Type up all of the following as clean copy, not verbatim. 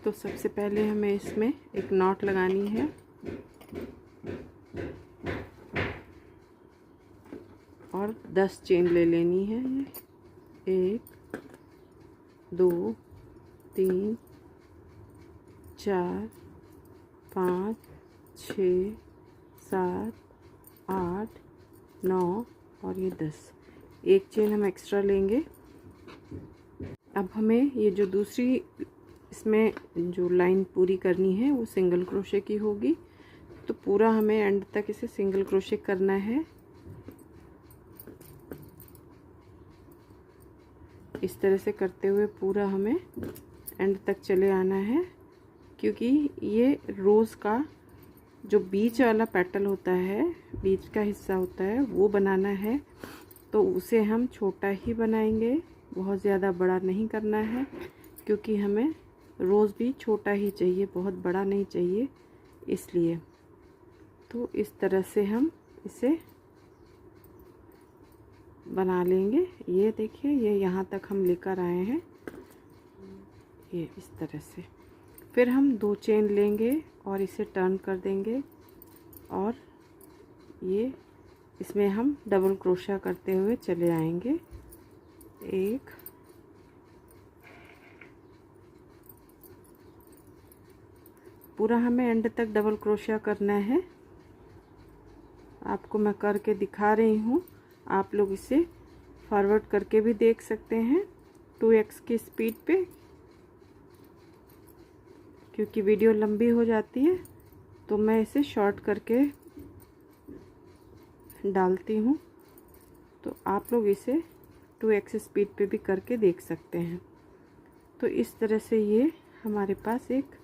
तो सबसे पहले हमें इसमें एक नॉट लगानी है। और 10 चेन ले लेनी है। ये 1 2 3 4 5 6 7 8 9 और ये 10। एक चेन हम एक्स्ट्रा लेंगे। अब हमें ये जो दूसरी इसमें जो लाइन पूरी करनी है वो सिंगल क्रोशे की होगी। तो पूरा हमें एंड तक इसे सिंगल क्रोशे करना है। इस तरह से करते हुए पूरा हमें एंड तक चले आना है, क्योंकि ये रोज़ का जो बीच वाला पेटल होता है, बीच का हिस्सा होता है, वो बनाना है। तो उसे हम छोटा ही बनाएंगे, बहुत ज़्यादा बड़ा नहीं करना है, क्योंकि हमें रोज़ भी छोटा ही चाहिए, बहुत बड़ा नहीं चाहिए इसलिए। तो इस तरह से हम इसे बना लेंगे। ये देखिए, ये यहाँ तक हम लेकर आए हैं, ये इस तरह से। फिर हम 2 चेन लेंगे और इसे टर्न कर देंगे और ये इसमें हम डबल क्रोशा करते हुए चले आएंगे। 1 पूरा हमें एंड तक डबल क्रोशा करना है। आपको मैं करके दिखा रही हूँ, आप लोग इसे फॉरवर्ड करके भी देख सकते हैं 2x की स्पीड पे, क्योंकि वीडियो लंबी हो जाती है तो मैं इसे शॉर्ट करके डालती हूँ। तो आप लोग इसे 2x स्पीड पे भी करके देख सकते हैं। तो इस तरह से ये हमारे पास एक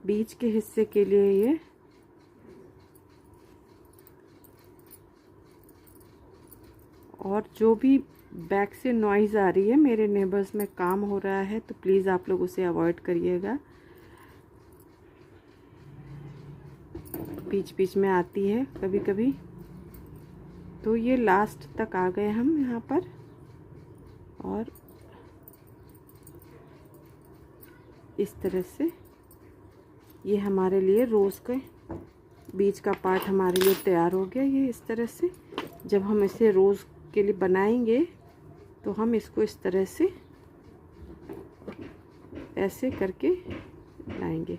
बीच के हिस्से के लिए ये और जो भी बैक से नॉइज़ आ रही है, मेरे नेबर्स में काम हो रहा है, तो प्लीज़ आप लोग उसे अवॉइड करिएगा। बीच बीच में आती है कभी कभी। तो ये लास्ट तक आ गए हम यहाँ पर। और इस तरह से ये हमारे लिए रोज़ के बीच का पार्ट हमारे लिए तैयार हो गया। ये इस तरह से जब हम इसे रोज़ के लिए बनाएंगे तो हम इसको इस तरह से ऐसे करके लाएंगे।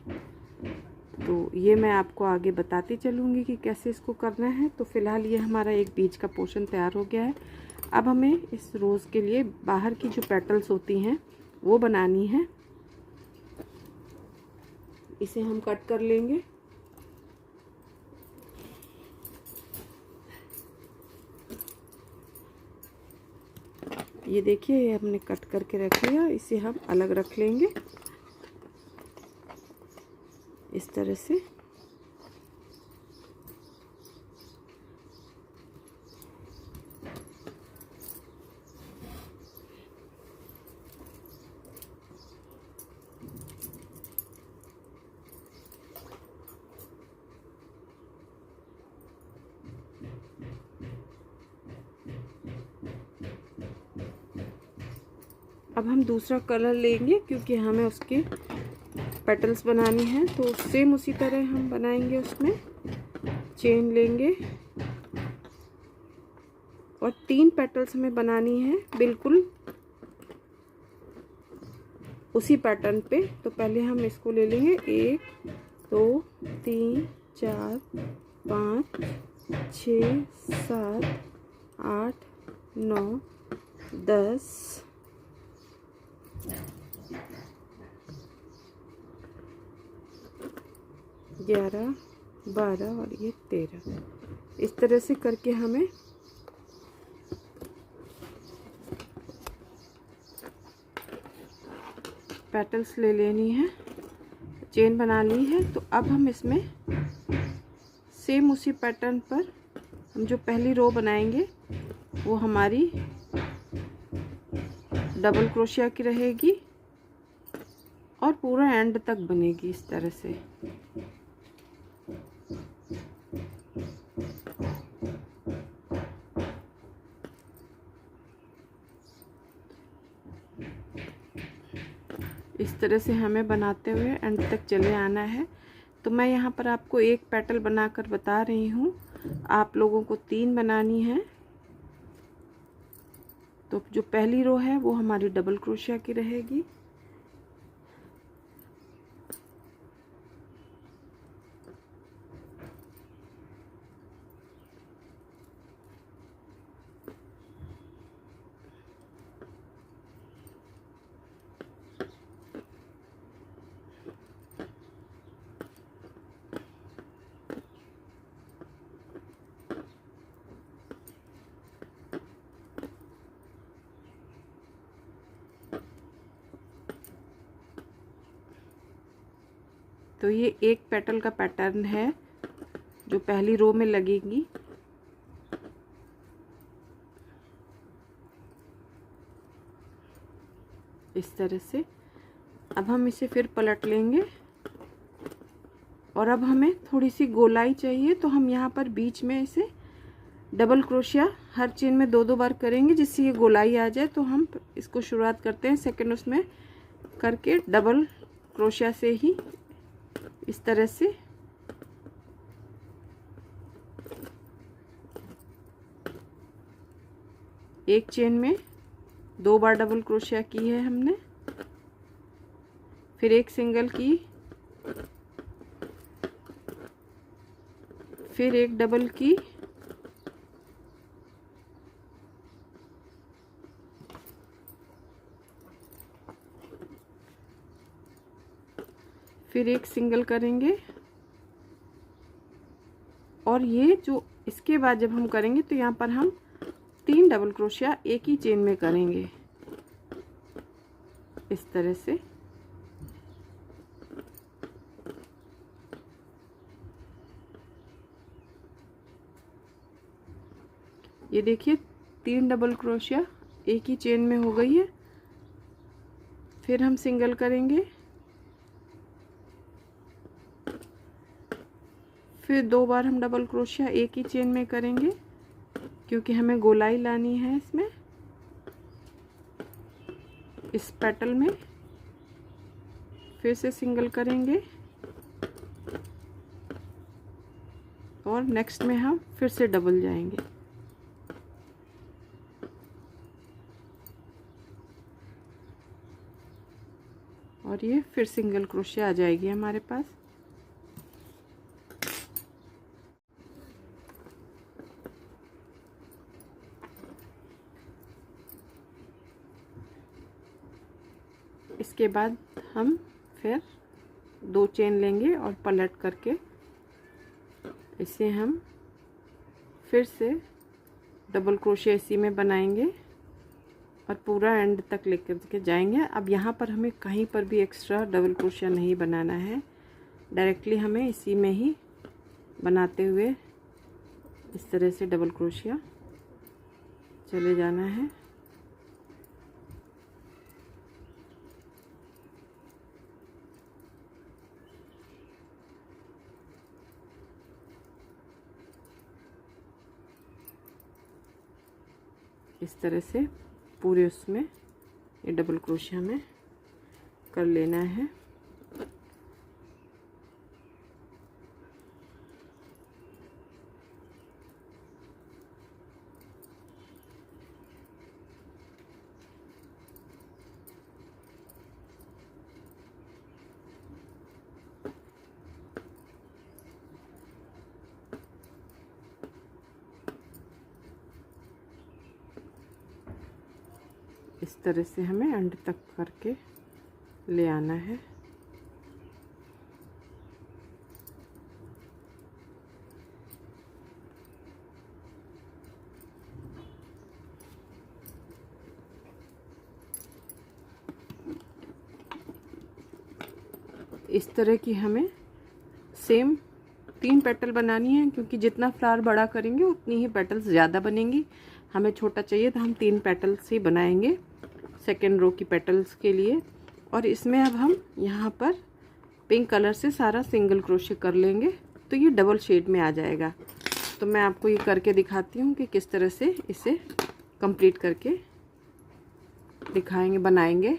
तो ये मैं आपको आगे बताती चलूँगी कि कैसे इसको करना है। तो फ़िलहाल ये हमारा एक बीच का पोर्शन तैयार हो गया है। अब हमें इस रोज़ के लिए बाहर की जो पेटल्स होती हैं वो बनानी है। इसे हम कट कर लेंगे। ये देखिए, ये हमने कट करके रख लिया। इसे हम अलग रख लेंगे इस तरह से। अब हम दूसरा कलर लेंगे, क्योंकि हमें उसके पेटल्स बनानी है। तो सेम उसी तरह हम बनाएंगे। उसमें चेन लेंगे और 3 पेटल्स हमें बनानी है, बिल्कुल उसी पैटर्न पे। तो पहले हम इसको ले लेंगे 1 2 3 4 5 6 7 8 9 10 11 12 और ये 13। इस तरह से करके हमें पेटल्स ले लेनी है, चेन बना ली है। तो अब हम इसमें सेम उसी पैटर्न पर हम जो पहली रो बनाएंगे वो हमारी डबल क्रोशिया की रहेगी और पूरा एंड तक बनेगी इस तरह से। इस तरह से हमें बनाते हुए एंड तक चले आना है। तो मैं यहाँ पर आपको एक पेटल बनाकर बता रही हूँ, आप लोगों को 3 बनानी है। तो जो पहली रो है वो हमारी डबल क्रोशिया की रहेगी। तो ये एक पेटल का पैटर्न है जो पहली रो में लगेगी। इस तरह से अब हम इसे फिर पलट लेंगे और अब हमें थोड़ी सी गोलाई चाहिए, तो हम यहाँ पर बीच में इसे डबल क्रोशिया हर चेन में 2-2 बार करेंगे जिससे ये गोलाई आ जाए। तो हम इसको शुरुआत करते हैं सेकंड उसमें करके डबल क्रोशिया से ही इस तरह से एक चेन में 2 बार डबल क्रोशिया की है हमने, फिर एक सिंगल की, फिर एक डबल की, फिर एक सिंगल करेंगे। और ये जो इसके बाद जब हम करेंगे तो यहाँ पर हम 3 डबल क्रोशिया एक ही चेन में करेंगे इस तरह से। ये देखिए 3 डबल क्रोशिया एक ही चेन में हो गई है। फिर हम सिंगल करेंगे, फिर 2 बार हम डबल क्रोशिया एक ही चेन में करेंगे क्योंकि हमें गोलाई लानी है इसमें, इस पेटल में। फिर से सिंगल करेंगे और नेक्स्ट में हम फिर से डबल जाएंगे। और ये फिर सिंगल क्रोशिया आ जाएगी हमारे पास। इसके बाद हम फिर 2 चेन लेंगे और पलट करके इसे हम फिर से डबल क्रोशिया इसी में बनाएंगे और पूरा एंड तक लेकर के जाएंगे। अब यहाँ पर हमें कहीं पर भी एक्स्ट्रा डबल क्रोशिया नहीं बनाना है, डायरेक्टली हमें इसी में ही बनाते हुए इस तरह से डबल क्रोशिया चले जाना है। इस तरह से पूरे उसमें ये डबल क्रोशिया में कर लेना है। इस तरह से हमें एंड तक करके ले आना है। इस तरह की हमें सेम 3 पेटल बनानी है क्योंकि जितना फ्लावर बड़ा करेंगे उतनी ही पेटल्स ज़्यादा बनेंगी। हमें छोटा चाहिए तो हम 3 पेटल्स ही बनाएंगे सेकेंड रो की पेटल्स के लिए। और इसमें अब हम यहाँ पर पिंक कलर से सारा सिंगल क्रोशे कर लेंगे तो ये डबल शेड में आ जाएगा। तो मैं आपको ये करके दिखाती हूँ कि किस तरह से इसे कंप्लीट करके दिखाएंगे, बनाएंगे।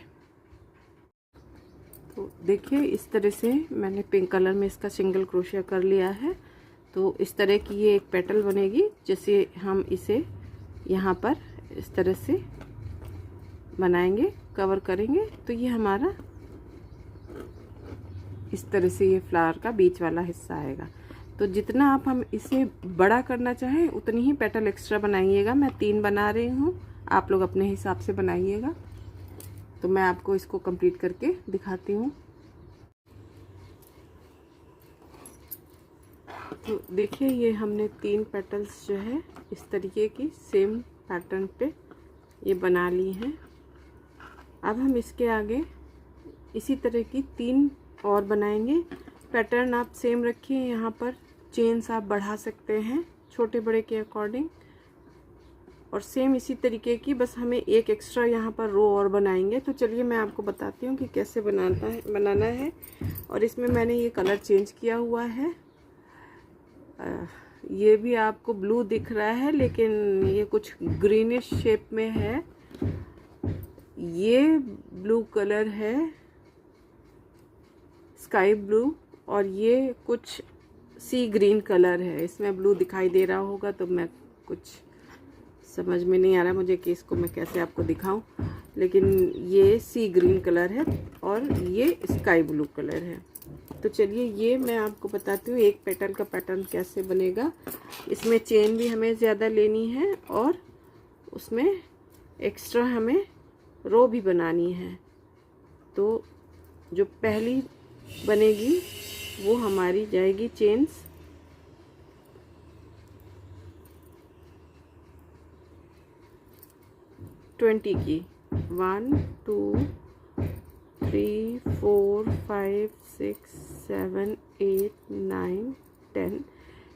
तो देखिए इस तरह से मैंने पिंक कलर में इसका सिंगल क्रोशिया कर लिया है। तो इस तरह की ये एक पेटल बनेगी। जैसे हम इसे यहाँ पर इस तरह से बनाएंगे, कवर करेंगे, तो ये हमारा इस तरह से ये फ्लावर का बीच वाला हिस्सा आएगा। तो जितना हम इसे बड़ा करना चाहें उतनी ही पेटल एक्स्ट्रा बनाइएगा। मैं 3 बना रही हूँ, आप लोग अपने हिसाब से बनाइएगा। तो मैं आपको इसको कंप्लीट करके दिखाती हूँ। तो देखिए ये हमने 3 पेटल्स जो है इस तरीके की सेम पैटर्न पे ये बना ली हैं। अब हम इसके आगे इसी तरह की 3 और बनाएंगे। पैटर्न आप सेम रखिए, यहाँ पर चेन्स आप बढ़ा सकते हैं छोटे बड़े के अकॉर्डिंग, और सेम इसी तरीके की बस हमें एक एक्स्ट्रा यहाँ पर रो और बनाएंगे। तो चलिए मैं आपको बताती हूँ कि कैसे बनाना है। और इसमें मैंने ये कलर चेंज किया हुआ है। ये भी आपको ब्लू दिख रहा है लेकिन ये कुछ ग्रीनिश शेप में है। ये ब्लू कलर है, स्काई ब्लू, और ये कुछ सी ग्रीन कलर है। इसमें ब्लू दिखाई दे रहा होगा तो मैं कुछ समझ में नहीं आ रहा मुझे कि इसको मैं कैसे आपको दिखाऊं, लेकिन ये सी ग्रीन कलर है और ये स्काई ब्लू कलर है। तो चलिए ये मैं आपको बताती हूँ एक पेटल का पैटर्न कैसे बनेगा। इसमें चेन भी हमें ज़्यादा लेनी है और उसमें एक्स्ट्रा हमें रो भी बनानी है। तो जो पहली बनेगी वो हमारी जाएगी चेन्स 20 की। 1 2 3 4 5 6 7 8 9 10,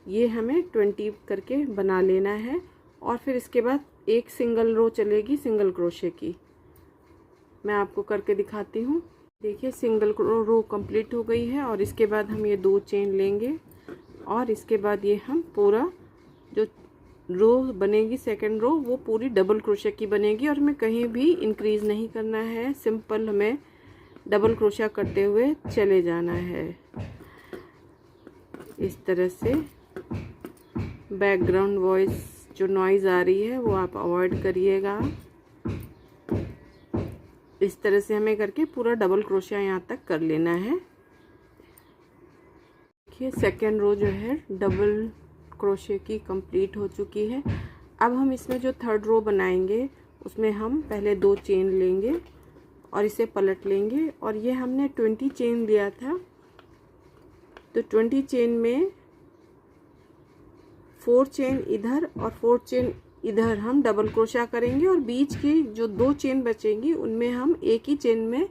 ये हमें 20 करके बना लेना है। और फिर इसके बाद एक सिंगल रो चलेगी सिंगल क्रोशे की। मैं आपको करके दिखाती हूँ। देखिए सिंगल रो कंप्लीट हो गई है और इसके बाद हम ये 2 चेन लेंगे और इसके बाद ये हम पूरा जो रो बनेगी सेकंड रो वो पूरी डबल क्रोशे की बनेगी और हमें कहीं भी इंक्रीज नहीं करना है। सिंपल हमें डबल क्रोशा करते हुए चले जाना है। इस तरह से बैकग्राउंड वॉइस जो नॉइज़ आ रही है वो आप अवॉइड करिएगा। इस तरह से हमें करके पूरा डबल क्रोशिया यहाँ तक कर लेना है। देखिए सेकेंड रो जो है डबल क्रोशे की कंप्लीट हो चुकी है। अब हम इसमें जो थर्ड रो बनाएंगे उसमें हम पहले 2 चेन लेंगे और इसे पलट लेंगे। और ये हमने 20 चेन लिया था, तो 20 चेन में 4 चेन इधर और 4 चेन इधर हम डबल क्रोशा करेंगे और बीच की जो 2 चेन बचेंगी उनमें हम एक ही चेन में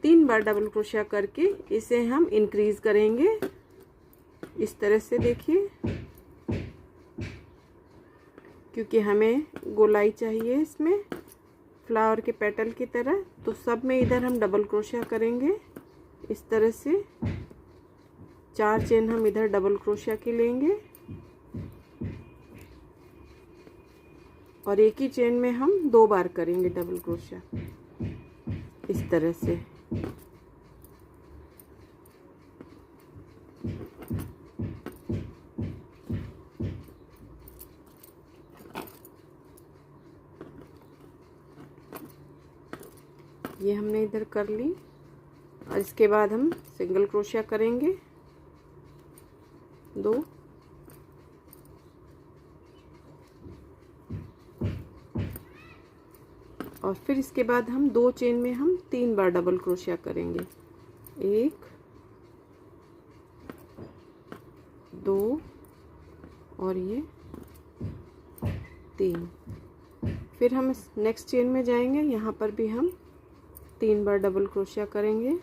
3 बार डबल क्रोशा करके इसे हम इंक्रीज करेंगे। इस तरह से देखिए, क्योंकि हमें गोलाई चाहिए इसमें फ्लावर के पेटल की तरह, तो सब में इधर हम डबल क्रोशा करेंगे। इस तरह से 4 चेन हम इधर डबल क्रोशा की लेंगे और एक ही चेन में हम 2 बार करेंगे डबल क्रोशा। इस तरह से ये हमने इधर कर ली और इसके बाद हम सिंगल क्रोशिया करेंगे 2, और फिर इसके बाद हम 2 चेन में हम 3 बार डबल क्रोशिया करेंगे। 1 2 और ये 3। फिर हम नेक्स्ट चेन में जाएंगे, यहाँ पर भी हम 3 बार डबल क्रोशिया करेंगे।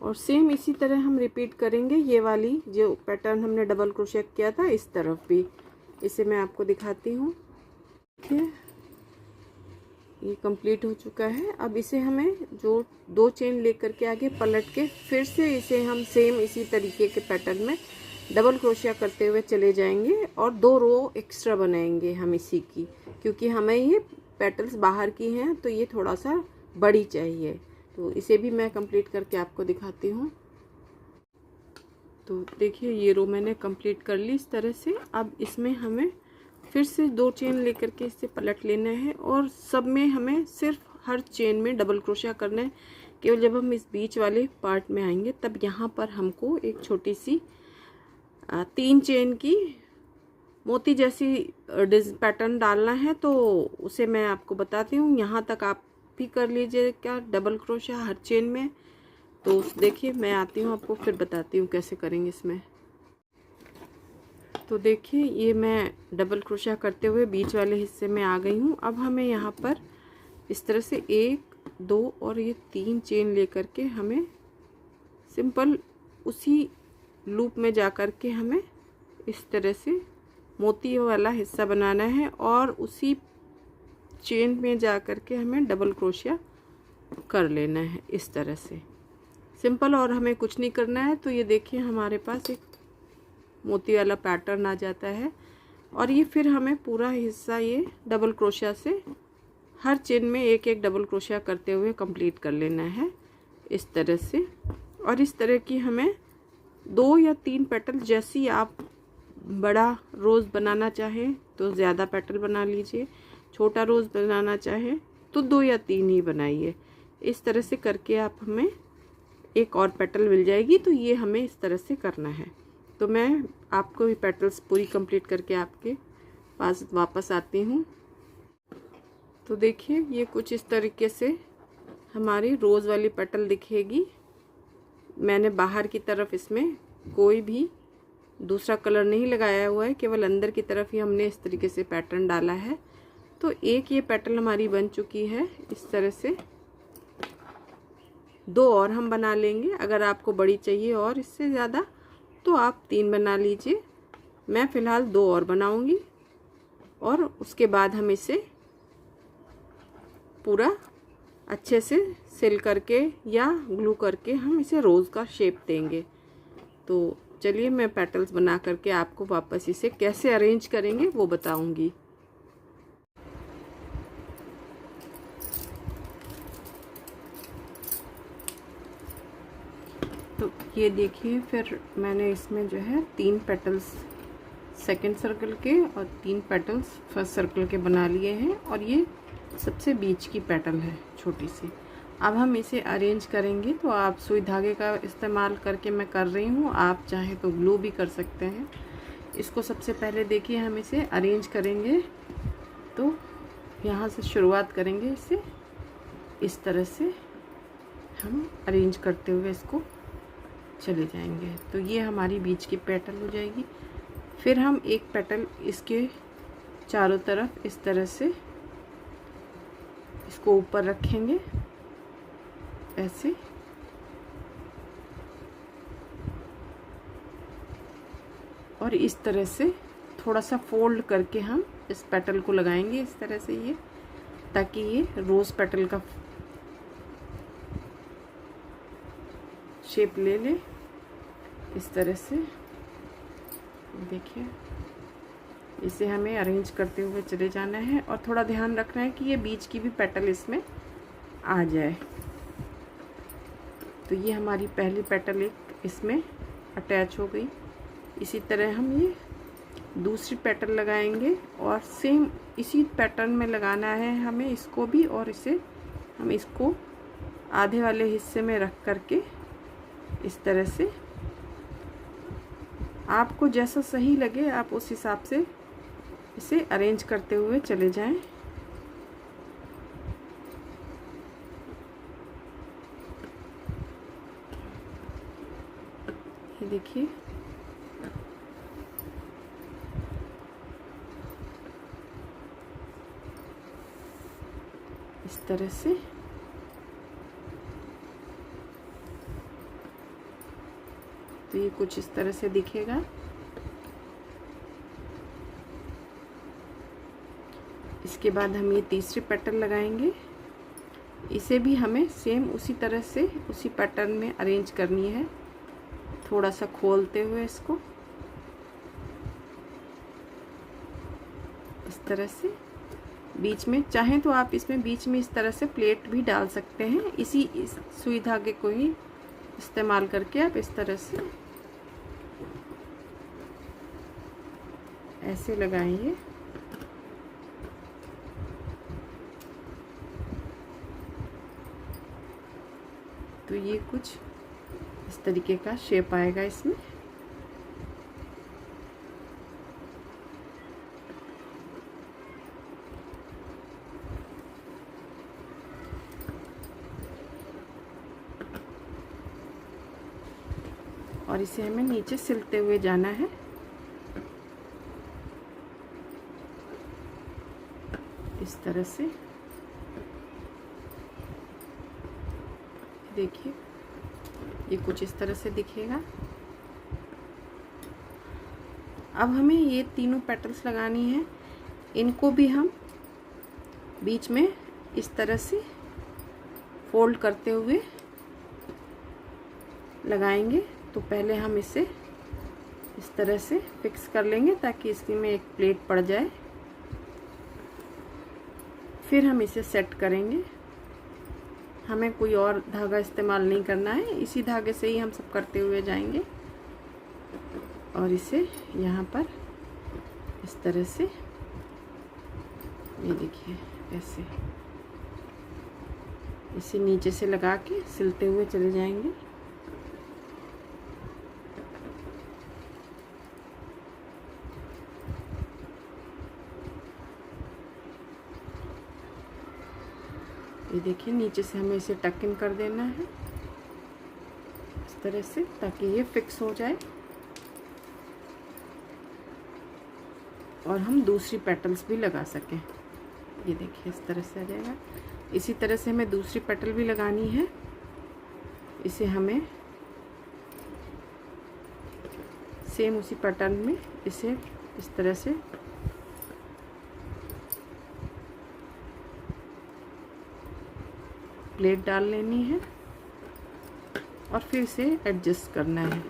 और सेम इसी तरह हम रिपीट करेंगे। ये वाली जो पैटर्न हमने डबल क्रोशिया किया था इस तरफ भी, इसे मैं आपको दिखाती हूँ। ठीक है, ये कंप्लीट हो चुका है। अब इसे हमें जो 2 चेन लेकर के आगे पलट के फिर से इसे हम सेम इसी तरीके के पैटर्न में डबल क्रोशिया करते हुए चले जाएंगे और 2 रो एक्स्ट्रा बनाएंगे हम इसी की, क्योंकि हमें ये पेटल्स बाहर की हैं तो ये थोड़ा सा बड़ी चाहिए। तो इसे भी मैं कंप्लीट करके आपको दिखाती हूँ। तो देखिए ये रो मैंने कंप्लीट कर ली इस तरह से। अब इसमें हमें फिर से 2 चेन लेकर के इसे पलट लेना है और सब में हमें सिर्फ हर चेन में डबल क्रोशिया करना है। केवल जब हम इस बीच वाले पार्ट में आएंगे तब यहाँ पर हमको एक छोटी सी 3 चेन की मोती जैसी पैटर्न डालना है। तो उसे मैं आपको बताती हूँ। यहाँ तक आप भी कर लीजिए क्या डबल क्रोशिया हर चेन में। तो देखिए मैं आती हूँ, आपको फिर बताती हूँ कैसे करेंगे इसमें। तो देखिए ये मैं डबल क्रोशिया करते हुए बीच वाले हिस्से में आ गई हूँ। अब हमें यहाँ पर इस तरह से 1 2 और ये 3 चेन लेकर के हमें सिंपल उसी लूप में जा कर के हमें इस तरह से मोती वाला हिस्सा बनाना है और उसी चेन में जा कर के हमें डबल क्रोशिया कर लेना है इस तरह से सिंपल। और हमें कुछ नहीं करना है। तो ये देखिए हमारे पास एक मोती वाला पैटर्न आ जाता है और ये फिर हमें पूरा हिस्सा ये डबल क्रोशिया से हर चेन में 1 डबल क्रोशिया करते हुए कंप्लीट कर लेना है इस तरह से। और इस तरह की हमें 2 या 3 पेटल, जैसी आप बड़ा रोज़ बनाना चाहें तो ज़्यादा पेटल बना लीजिए, छोटा रोज़ बनाना चाहें तो 2 या 3 ही बनाइए। इस तरह से करके आप हमें एक और पेटल मिल जाएगी। तो ये हमें इस तरह से करना है। तो मैं आपको ये पेटल्स पूरी कंप्लीट करके आपके पास वापस आती हूँ। तो देखिए ये कुछ इस तरीके से हमारी रोज़ वाली पेटल दिखेगी। मैंने बाहर की तरफ इसमें कोई भी दूसरा कलर नहीं लगाया हुआ है, केवल अंदर की तरफ ही हमने इस तरीके से पैटर्न डाला है। तो एक ये पेटल हमारी बन चुकी है इस तरह से। 2 और हम बना लेंगे। अगर आपको बड़ी चाहिए और इससे ज़्यादा तो आप 3 बना लीजिए। मैं फ़िलहाल 2 और बनाऊंगी और उसके बाद हम इसे पूरा अच्छे से सिल करके या ग्लू करके हम इसे रोज़ का शेप देंगे। तो चलिए मैं पेटल्स बना करके आपको वापस इसे कैसे अरेंज करेंगे वो बताऊंगी। तो ये देखिए फिर मैंने इसमें जो है 3 पेटल्स सेकंड सर्कल के और 3 पेटल्स फर्स्ट सर्कल के बना लिए हैं और ये सबसे बीच की पेटल है छोटी सी। अब हम इसे अरेंज करेंगे। तो आप सुई धागे का इस्तेमाल करके मैं कर रही हूँ, आप चाहें तो ग्लू भी कर सकते हैं। इसको सबसे पहले देखिए हम इसे अरेंज करेंगे। तो यहाँ से शुरुआत करेंगे, इसे इस तरह से हम अरेंज करते हुए इसको चले जाएंगे। तो ये हमारी बीच की पेटल हो जाएगी। फिर हम एक पेटल इसके चारों तरफ इस तरह से इसको ऊपर रखेंगे ऐसे। और इस तरह से थोड़ा सा फोल्ड करके हम इस पेटल को लगाएंगे इस तरह से, ये ताकि ये रोज़ पेटल का शेप ले ले इस तरह से। देखिए इसे हमें अरेंज करते हुए चले जाना है और थोड़ा ध्यान रखना है कि ये बीच की भी पेटल इसमें आ जाए। तो ये हमारी पहली पेटल एक इसमें अटैच हो गई। इसी तरह हम ये दूसरी पेटल लगाएंगे और सेम इसी पैटर्न में लगाना है हमें इसको भी। और इसे हम इसको आधे वाले हिस्से में रख करके इस तरह से, आपको जैसा सही लगे आप उस हिसाब से इसे अरेंज करते हुए चले जाएं। ये देखिए इस तरह से। तो ये कुछ इस तरह से दिखेगा। इसके बाद हम ये तीसरी पेटल लगाएंगे। इसे भी हमें सेम उसी तरह से उसी पैटर्न में अरेंज करनी है, थोड़ा सा खोलते हुए इसको इस तरह से बीच में, चाहें तो आप इसमें बीच में इस तरह से प्लेट भी डाल सकते हैं। इस सुई धागे को ही इस्तेमाल करके आप इस तरह से ऐसे लगाएंगे। तो ये कुछ इस तरीके का शेप आएगा इसमें। और इसे हमें नीचे सिलते हुए जाना है। इस तरह से देखिए, ये कुछ इस तरह से दिखेगा। अब हमें ये तीनों पेटल्स लगानी है। इनको भी हम बीच में इस तरह से फोल्ड करते हुए लगाएंगे। तो पहले हम इसे इस तरह से फिक्स कर लेंगे ताकि इसकी में एक प्लेट पड़ जाए। फिर हम इसे सेट करेंगे। हमें कोई और धागा इस्तेमाल नहीं करना है, इसी धागे से ही हम सब करते हुए जाएंगे। और इसे यहाँ पर इस तरह से, ये देखिए ऐसे, इसे नीचे से लगा के सिलते हुए चले जाएंगे। ये देखिए, नीचे से हमें इसे टक इन कर देना है इस तरह से, ताकि ये फिक्स हो जाए। और हम दूसरी पेटल्स भी लगा सकें। ये देखिए इस तरह से आ जाएगा। इसी तरह से हमें दूसरी पेटल भी लगानी है। इसे हमें सेम उसी पैटर्न में इसे इस तरह से प्लेट डाल लेनी है और फिर इसे एडजस्ट करना है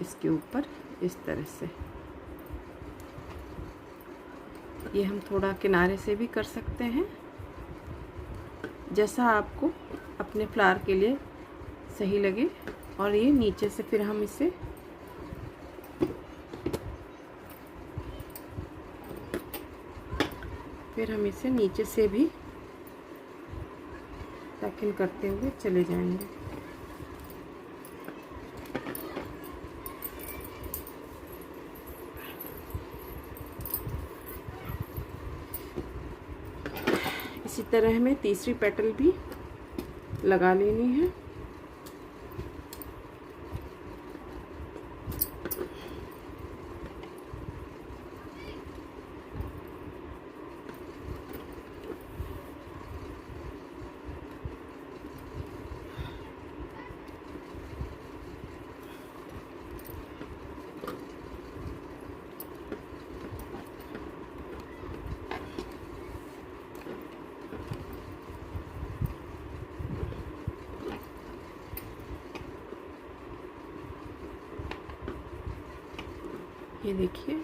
इसके ऊपर इस तरह से। ये हम थोड़ा किनारे से भी कर सकते हैं, जैसा आपको अपने फ्लावर के लिए सही लगे। और ये नीचे से फिर हम इसे नीचे से भी टक इन करते हुए चले जाएंगे। इसी तरह हमें तीसरी पेटल भी लगा लेनी है। ये देखिए,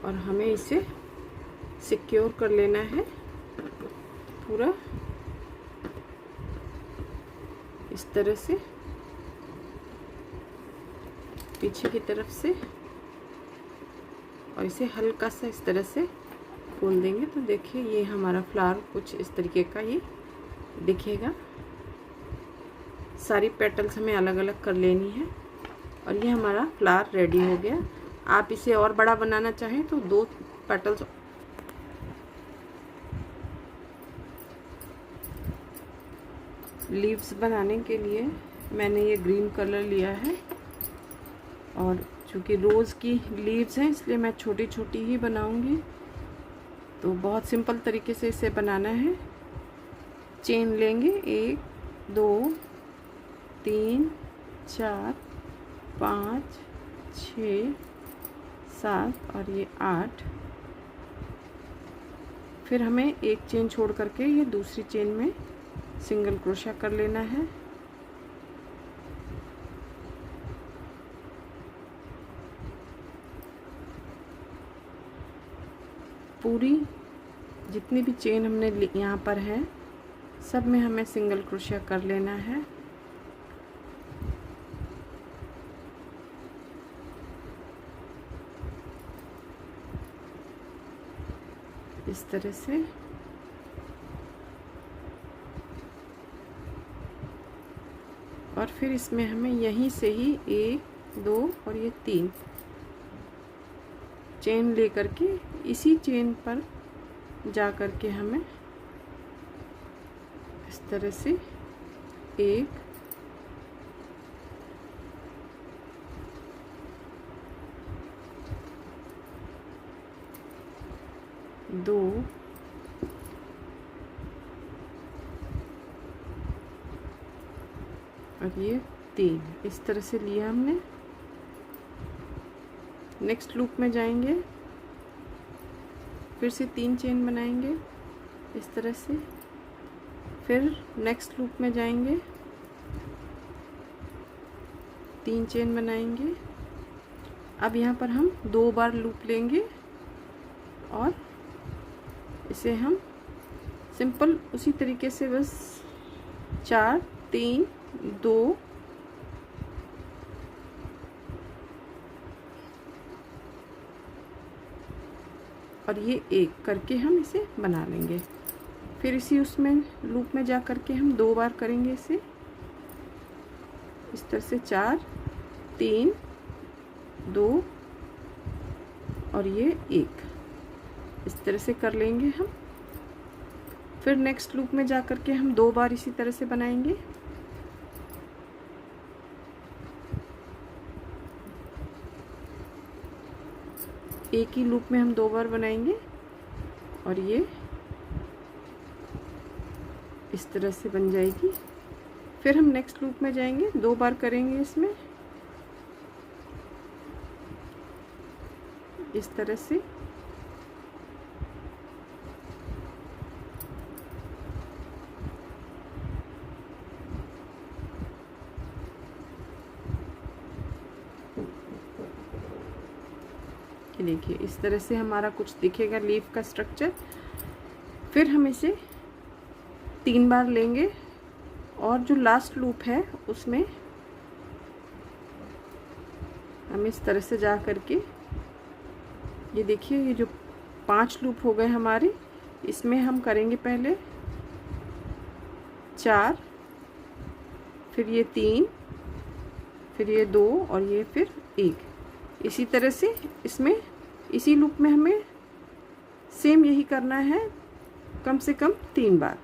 और हमें इसे सिक्योर कर लेना है पूरा इस तरह से पीछे की तरफ से, और इसे हल्का सा इस तरह से खोल देंगे। तो देखिए ये हमारा फ्लावर कुछ इस तरीके का ये दिखेगा। सारी पेटल्स हमें अलग अलग कर लेनी है और ये हमारा फ्लावर रेडी हो गया। आप इसे और बड़ा बनाना चाहें तो 2 पेटल्स लीव्स बनाने के लिए मैंने ये ग्रीन कलर लिया है, और चूँकि रोज़ की लीव्स हैं इसलिए मैं छोटी छोटी ही बनाऊंगी। तो बहुत सिंपल तरीके से इसे बनाना है। चेन लेंगे 1 2 3 4 5 6 7 और ये 8। फिर हमें एक चेन छोड़ करके ये दूसरी चेन में सिंगल क्रोशिया कर लेना है। पूरी जितनी भी चेन हमने यहाँ पर है सब में हमें सिंगल क्रोशिया कर लेना है। इस तरह से और फिर इसमें हमें यहीं से ही 1 2 और ये 3 चेन लेकर के इसी चेन पर जा कर के हमें इस तरह से 1 2 और ये 3 इस तरह से लिया हमने। नेक्स्ट लूप में जाएंगे, फिर से 3 चेन बनाएंगे इस तरह से, फिर नेक्स्ट लूप में जाएंगे, 3 चेन बनाएंगे। अब यहाँ पर हम 2 बार लूप लेंगे और इसे हम सिंपल उसी तरीके से बस 4 3 2 और ये 1 करके हम इसे बना लेंगे। फिर इसी उसमें लूप में जा कर के हम 2 बार करेंगे इसे इस तरह से 4 3 2 और ये 1 इस तरह से कर लेंगे हम। फिर नेक्स्ट लूप में जा कर के हम 2 बार इसी तरह से बनाएंगे। एक ही लूप में हम 2 बार बनाएंगे और ये इस तरह से बन जाएगी। फिर हम नेक्स्ट लूप में जाएंगे, 2 बार करेंगे इसमें इस तरह से। देखिए इस तरह से हमारा कुछ दिखेगा लीफ का स्ट्रक्चर। फिर हम इसे 3 बार लेंगे और जो लास्ट लूप है उसमें हम इस तरह से जा करके ये देखिए ये जो 5 लूप हो गए हमारे, इसमें हम करेंगे पहले 4, फिर ये 3, फिर ये 2 और ये फिर 1। इसी तरह से इसमें इसी लूप में हमें सेम यही करना है कम से कम 3 बार।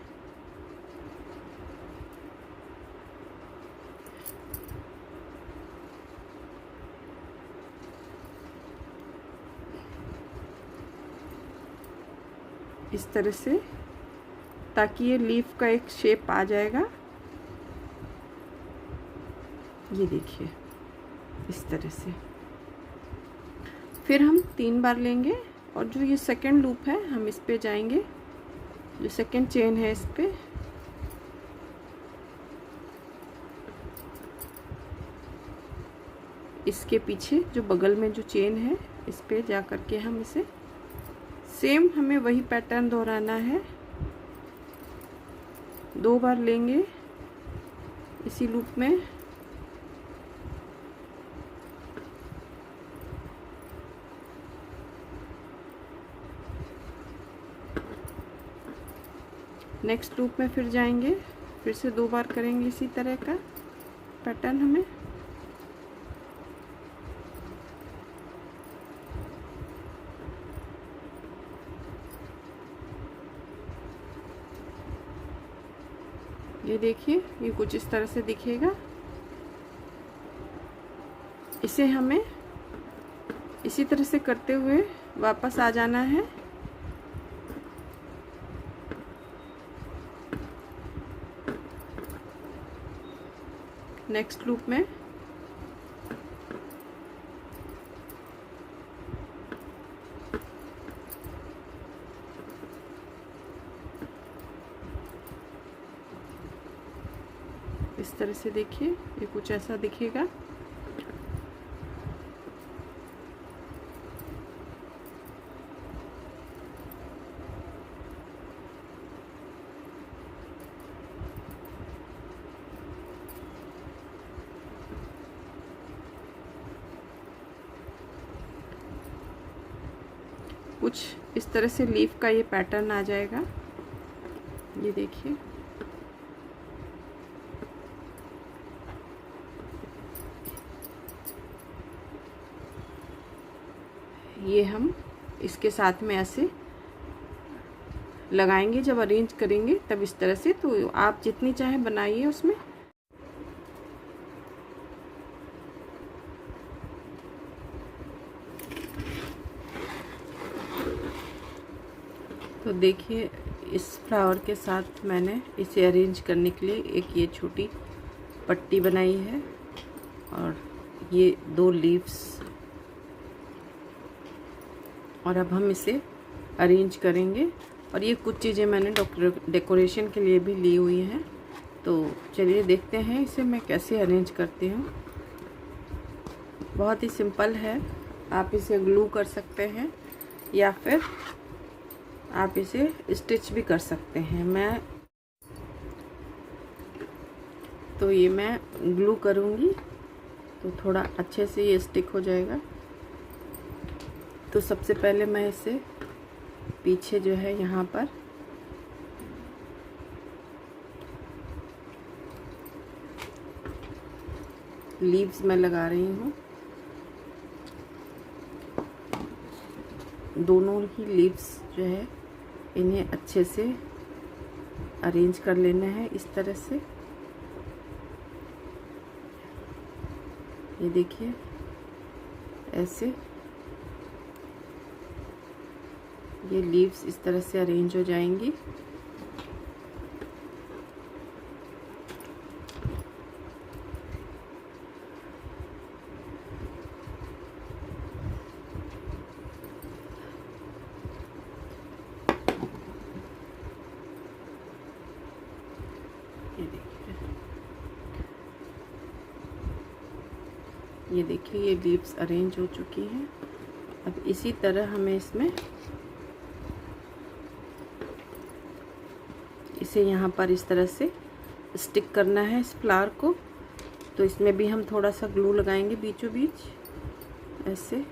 इस तरह से ताकि ये लीफ का एक शेप आ जाएगा। ये देखिए इस तरह से। फिर हम 3 बार लेंगे और जो ये सेकंड लूप है हम इस पे जाएंगे, जो सेकंड चेन है इस पे इसके पीछे जो बगल में जो चेन है इस पे जा कर के हम इसे सेम हमें वही पैटर्न दोहराना है। 2 बार लेंगे इसी लूप में नेक्स्ट लूप में फिर जाएंगे, फिर से 2 बार करेंगे इसी तरह का पैटर्न हमें। ये देखिए ये कुछ इस तरह से दिखेगा। इसे हमें इसी तरह से करते हुए वापस आ जाना है। नेक्स्ट लूप में इस तरह से देखिए, ये कुछ ऐसा दिखेगा। कुछ इस तरह से लीफ का ये पैटर्न आ जाएगा। ये देखिए, ये हम इसके साथ में ऐसे लगाएंगे जब अरेंज करेंगे, तब इस तरह से। तो आप जितनी चाहे बनाइए उसमें। तो देखिए, इस फ्लावर के साथ मैंने इसे अरेंज करने के लिए एक ये छोटी पट्टी बनाई है और ये 2 लीव्स, और अब हम इसे अरेंज करेंगे। और ये कुछ चीज़ें मैंने डेकोरेशन के लिए भी ली हुई हैं। तो चलिए देखते हैं इसे मैं कैसे अरेंज करती हूँ। बहुत ही सिंपल है। आप इसे ग्लू कर सकते हैं या फिर आप इसे स्टिच भी कर सकते हैं। मैं ग्लू करूँगी तो थोड़ा अच्छे से ये स्टिक हो जाएगा। तो सबसे पहले मैं इसे पीछे जो है यहाँ पर लीव्स में लगा रही हूँ। दोनों ही लीव्स जो है इन्हें अच्छे से अरेंज कर लेना है इस तरह से। ये देखिए, ऐसे ये लीव्स इस तरह से अरेंज हो जाएंगी। ये देखिए, ये लीव्स अरेंज हो चुकी हैं। अब इसी तरह हमें इसे यहाँ पर इस तरह से स्टिक करना है इस फ्लावर को। तो इसमें भी हम थोड़ा सा ग्लू लगाएंगे बीचों बीच ऐसे।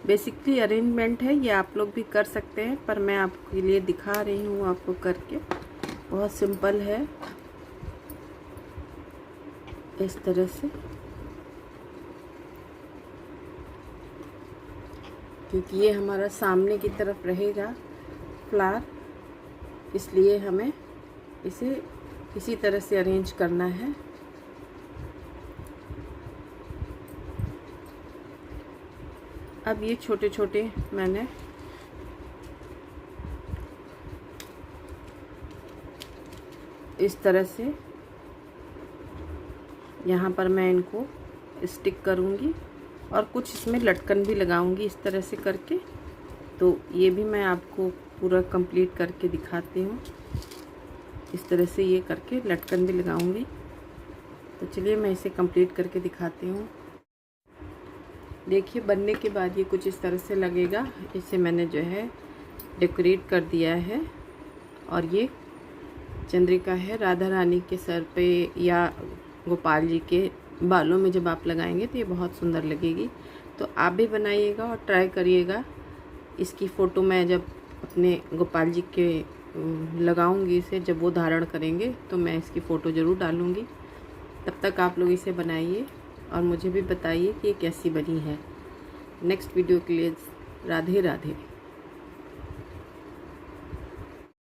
बेसिकली अरेंजमेंट है, ये आप लोग भी कर सकते हैं, पर मैं आपके लिए दिखा रही हूँ आपको करके। बहुत सिंपल है इस तरह से, क्योंकि ये हमारा सामने की तरफ रहेगा फ्लावर, इसलिए हमें इसे इसी तरह से अरेंज करना है। अब ये छोटे छोटे मैंने इस तरह से यहाँ पर मैं इनको स्टिक करूँगी और कुछ इसमें लटकन भी लगाऊंगी इस तरह से करके। तो ये भी मैं आपको पूरा कंप्लीट करके दिखाती हूँ। इस तरह से ये करके लटकन भी लगाऊंगी। तो चलिए मैं इसे कंप्लीट करके दिखाती हूँ। देखिए, बनने के बाद ये कुछ इस तरह से लगेगा। इसे मैंने जो है डेकोरेट कर दिया है और ये चंद्रिका है। राधा रानी के सर पे या गोपाल जी के बालों में जब आप लगाएंगे तो ये बहुत सुंदर लगेगी। तो आप भी बनाइएगा और ट्राई करिएगा। इसकी फ़ोटो मैं जब अपने गोपाल जी के लगाऊंगी इसे, जब वो धारण करेंगे, तो मैं इसकी फ़ोटो ज़रूर डालूंगी। तब तक आप लोग इसे बनाइए और मुझे भी बताइए कि ये कैसी बनी है। नेक्स्ट वीडियो के लिए राधे राधे।